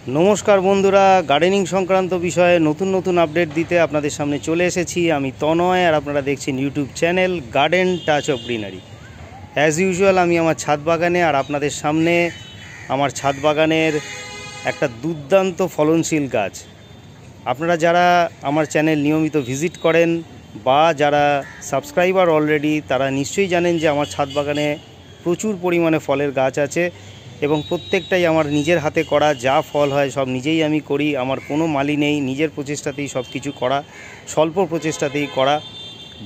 नमस्कार बंधुरा गार्डनिंग संक्रांत विषये नतून नतून अपडेट दीते आपनादेर सामने चले एसेछि आमि तनय और आपनारा देखछेन यूट्यूब चैनल गार्डन टाच अफ ग्रीनारि। एज यूजुअल आमि आमार छाद बागाने और आपनादेर सामने आमार छाद बागानेर एकटा दुर्दान्त फलनशील गाछ। आपनारा जारा आमार चैनल नियमित भिजिट करें बा जारा सबस्क्राइबार अलरेडी तारा निश्चयई जानेन जे आमार छाद बागाने प्रचुर परिमाणे फलेर गाछ आछे এবং প্রত্যেকটাই আমার নিজের হাতে করা। যা ফল হয় সব নিজেই আমি করি, আমার কোনো মালি নেই, নিজের প্রচেষ্টাতেই সব কিছু করা, স্বল্প প্রচেষ্টাতেই করা,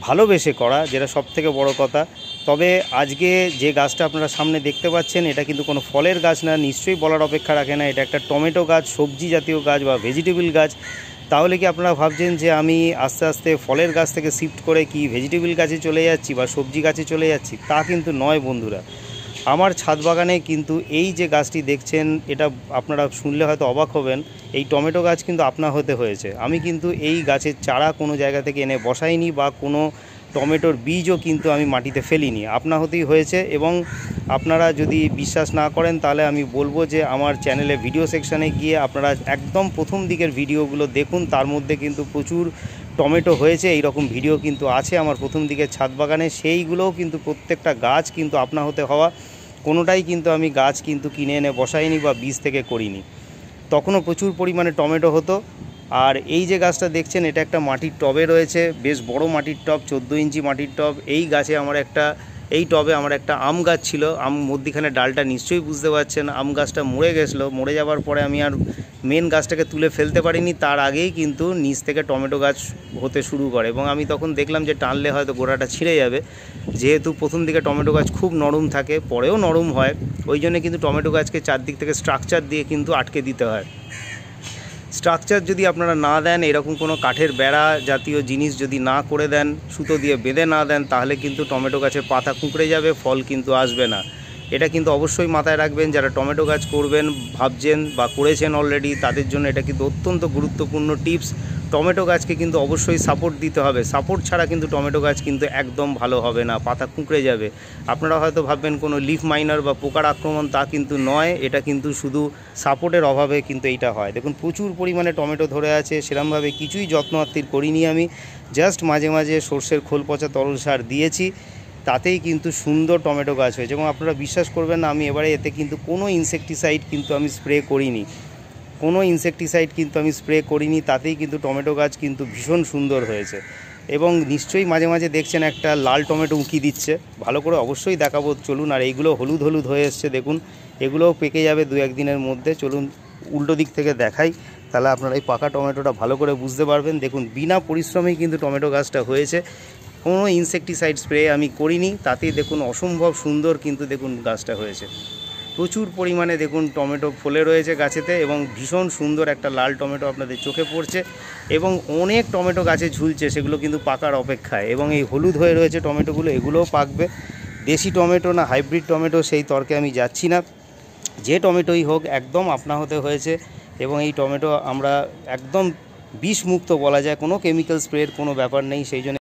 ভালোবেসে করা, যেটা সবথেকে বড় কথা। তবে আজকে যে গাছটা আপনারা সামনে দেখতে পাচ্ছেন এটা কিন্তু কোনো ফলের গাছ না, নিশ্চয়ই বলার অপেক্ষা রাখে না। এটা একটা টমেটো গাছ, সবজি জাতীয় গাছ বা ভেজিটেবল গাছ। তাহলে কি আপনারা ভাবছেন যে আমি আস্তে আস্তে ফলের গাছ থেকে শিফট করে কি ভেজিটেবল গাছে চলে যাচ্ছি বা সবজি গাছে চলে যাচ্ছি? তা কিন্তু নয় বন্ধুরা। আমার ছাদ বাগানে কিন্তু এই যে গাছটি দেখছেন এটা আপনারা শুনলে হয়তো অবাক হবেন, এই টমেটো গাছ কিন্তু আপনা হতে হয়েছে। আমি কিন্তু এই গাছের চারা কোনো জায়গা থেকে এনে বসাইনি বা কোনো টমেটোর বীজও কিন্তু আমি মাটিতে ফেলিনি, আপনা হতেই হয়েছে। এবং আপনারা যদি বিশ্বাস না করেন তাহলে আমি বলবো যে আমার চ্যানেলে ভিডিও সেকশানে গিয়ে আপনারা একদম প্রথম দিকের ভিডিওগুলো দেখুন, তার মধ্যে কিন্তু প্রচুর টমেটো হয়েছে এই রকম ভিডিও কিন্তু আছে আমার প্রথম দিকের ছাদ বাগানে। সেইগুলোও কিন্তু প্রত্যেকটা গাছ কিন্তু আপনা হতে হওয়া, কোনোটাই কিন্তু আমি গাছ কিন্তু কিনে এনে বসাইনি বা বীজ থেকে করিনি। তখনও প্রচুর পরিমাণে টমেটো হতো। আর এই যে গাছটা দেখছেন এটা একটা মাটির টবে রয়েছে, বেশ বড় মাটির টব, 14 ইঞ্চি মাটির টব। এই গাছে এই টবে আমার একটা আম গাছ ছিল, মধ্যিখানে ডালটা নিশ্চয়ই বুঝতে পারছেন। আম গাছটা মরে গেছিলো, মরে যাওয়ার পরে আমি আর মেন গাছটাকে তুলে ফেলতে পারিনি, তার আগেই কিন্তু নিচ থেকে টমেটো গাছ হতে শুরু করে। এবং আমি তখন দেখলাম যে টানলে হয়তো গোড়াটা ছিঁড়ে যাবে, যেহেতু প্রথম দিকে টমেটো গাছ খুব নরম থাকে, পরেও নরম হয়, ওই জন্য কিন্তু টমেটো গাছকে চারদিক থেকে স্ট্রাকচার দিয়ে কিন্তু আটকে দিতে হয়। স্ট্রাকচার যদি আপনারা না দেন, এরকম কোনো কাঠের বেড়া জাতীয় জিনিস যদি না করে দেন, সুতো দিয়ে বেঁধে না দেন, তাহলে কিন্তু টমেটো গাছের পাতা কুঁকড়ে যাবে, ফল কিন্তু আসবে না। এটা কিন্তু অবশ্যই মাথায় রাখবেন, যারা টমেটো গাছ করবেন ভাবছেন বা করেছেন অলরেডি, তাদের জন্য এটা কিন্তু অত্যন্ত গুরুত্বপূর্ণ টিপস। টমেটো গাছকে কিন্তু অবশ্যই সাপোর্ট দিতে হবে, সাপোর্ট ছাড়া কিন্তু টমেটো গাছ কিন্তু একদম ভালো হবে না, পাতা কুঁকড়ে যাবে। আপনারা হয়তো ভাববেন কোনো লিফ মাইনার বা পোকার আক্রমণ, তা কিন্তু নয়, এটা কিন্তু শুধু সাপোর্টের অভাবে কিন্তু এইটা হয়। দেখুন প্রচুর পরিমাণে টমেটো ধরে আছে, সেরকমভাবে কিছুই যত্ন আত্তির করিনি আমি, জাস্ট মাঝে মাঝে সর্ষের খোল পচা তরল সার দিয়েছি, তাতেই কিন্তু সুন্দর টমেটো গাছ হয়েছে। এবং আপনারা বিশ্বাস করবেন না, আমি এবারে এতে কিন্তু কোনো ইনসেকটিসাইড কিন্তু আমি স্প্রে করিনি, তাতেই কিন্তু টমেটো গাছ কিন্তু ভীষণ সুন্দর হয়েছে। এবং নিশ্চয়ই মাঝে মাঝে দেখছেন একটা লাল টমেটো উঁকি দিচ্ছে, ভালো করে অবশ্যই দেখাবো চলুন। আর এইগুলো হলুদ হলুদ হয়ে এসছে দেখুন, এগুলোও পেকে যাবে 2-1 দিনের মধ্যে। চলুন উল্টো দিক থেকে দেখাই, তাহলে আপনারা এই পাকা টমেটোটা ভালো করে বুঝতে পারবেন। দেখুন বিনা পরিশ্রমেই কিন্তু টমেটো গাছটা হয়েছে, কোনো ইনসেকটিসাইড স্প্রে আমি করিনি, তাতেই দেখুন অসম্ভব সুন্দর কিন্তু দেখুন গাছটা হয়েছে। প্রচুর পরিমাণে দেখুন টমেটো ফলে রয়েছে গাছেতে, এবং ভীষণ সুন্দর একটা লাল টমেটো আপনাদের চোখে পড়ছে। এবং অনেক টমেটো গাছে ঝুলছে, সেগুলো কিন্তু পাকার অপেক্ষায়। এবং এই হলুদ হয়ে রয়েছে টমেটোগুলো, এগুলোও পাকবে। দেশি টমেটো না হাইব্রিড টমেটো সেই তর্কে আমি যাচ্ছি না, যে টমেটোই হোক একদম আপনা হতে হয়েছে। এবং এই টমেটো আমরা একদম বিষমুক্ত বলা যায়, কোনো কেমিক্যাল স্প্রের কোনো ব্যাপার নেই, সেই জন্য